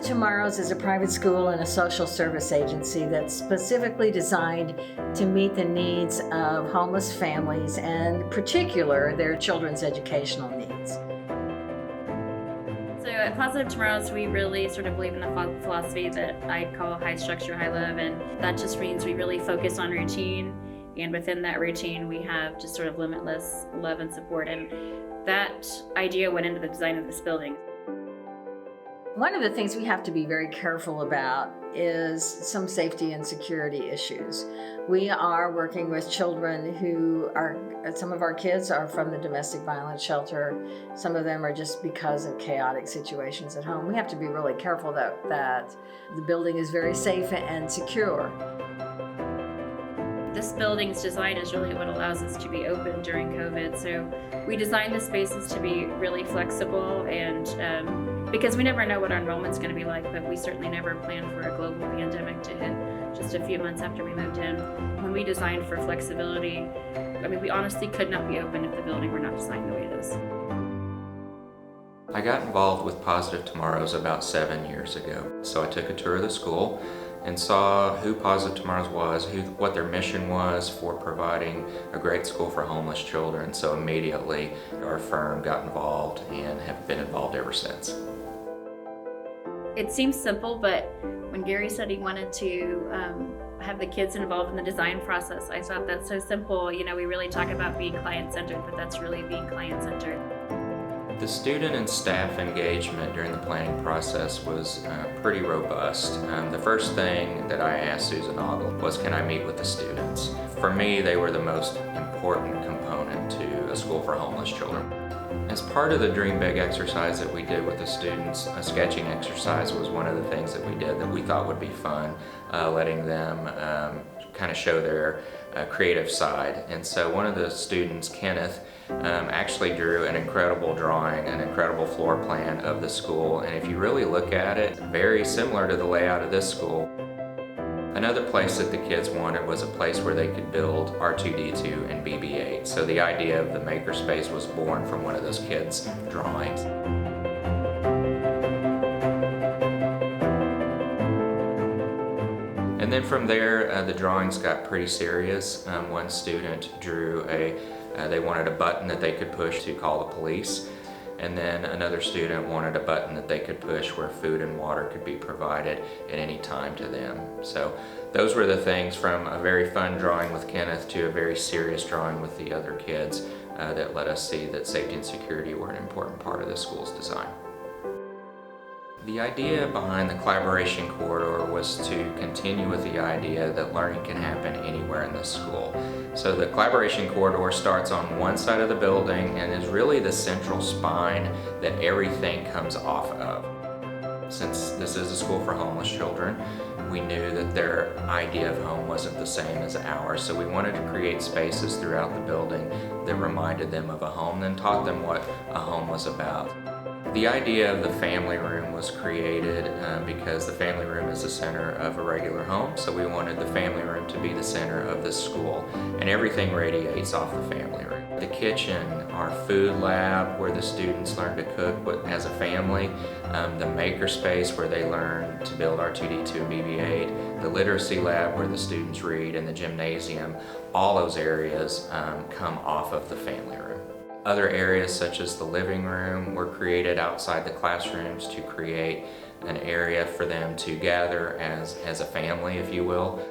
Tomorrows is a private school and a social service agency that's specifically designed to meet the needs of homeless families and in particular their children's educational needs. So at Positive Tomorrows, we really sort of believe in the philosophy that I call high structure, high love, and that just means we really focus on routine, and within that routine we have just sort of limitless love and support, and that idea went into the design of this building. One of the things we have to be very careful about is some safety and security issues. We are working with children some of our kids are from the domestic violence shelter. Some of them are just because of chaotic situations at home. We have to be really careful that the building is very safe and secure. This building's design is really what allows us to be open during COVID. So we designed the spaces to be really flexible, and because we never know what our enrollment's going to be like, but we certainly never planned for a global pandemic to hit just a few months after we moved in. When we designed for flexibility, I mean, we honestly could not be open if the building were not designed the way it is. I got involved with Positive Tomorrows about 7 years ago. So I took a tour of the school and saw who Positive Tomorrows was, what their mission was for providing a great school for homeless children. So immediately our firm got involved and have been involved ever since. It seems simple, but when Gary said he wanted to have the kids involved in the design process, I thought that's so simple. You know, we really talk about being client-centered, but that's really being client-centered. The student and staff engagement during the planning process was pretty robust. The first thing that I asked Susan Ogle was, can I meet with the students? For me, they were the most important component to a school for homeless children. As part of the Dream Big exercise that we did with the students, a sketching exercise was one of the things that we did that we thought would be fun, letting them kind of show their creative side. And so one of the students, Kenneth, actually drew an incredible drawing, an incredible floor plan of the school. And if you really look at it, very similar to the layout of this school. Another place that the kids wanted was a place where they could build R2-D2 and BB-8. So the idea of the makerspace was born from one of those kids' drawings. And then from there, the drawings got pretty serious. One student drew they wanted a button that they could push to call the police. And then another student wanted a button that they could push where food and water could be provided at any time to them. So those were the things, from a very fun drawing with Kenneth to a very serious drawing with the other kids, that let us see that safety and security were an important part of the school's design. The idea behind the collaboration corridor was to continue with the idea that learning can happen anywhere in the school. So the collaboration corridor starts on one side of the building and is really the central spine that everything comes off of. Since this is a school for homeless children, we knew that their idea of home wasn't the same as ours, so we wanted to create spaces throughout the building that reminded them of a home and taught them what a home was about. The idea of the family room was created because the family room is the center of a regular home, so we wanted the family room to be the center of the school, and everything radiates off the family room. The kitchen, our food lab where the students learn to cook as a family, the makerspace where they learn to build R2-D2 and BB-8, the literacy lab where the students read, and the gymnasium, all those areas come off of the family room. Other areas such as the living room were created outside the classrooms to create an area for them to gather as a family, if you will.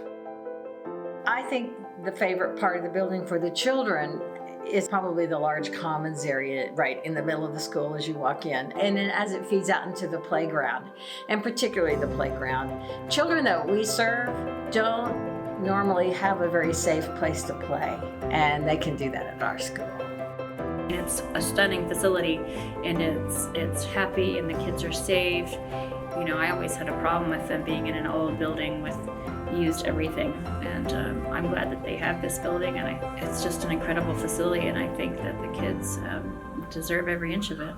I think the favorite part of the building for the children is probably the large commons area right in the middle of the school as you walk in, and then as it feeds out into the playground, and particularly the playground. Children that we serve don't normally have a very safe place to play, and they can do that at our school. It's a stunning facility, and it's happy, and the kids are safe. You know, I always had a problem with them being in an old building with used everything, and I'm glad that they have this building, and it's just an incredible facility, and I think that the kids deserve every inch of it.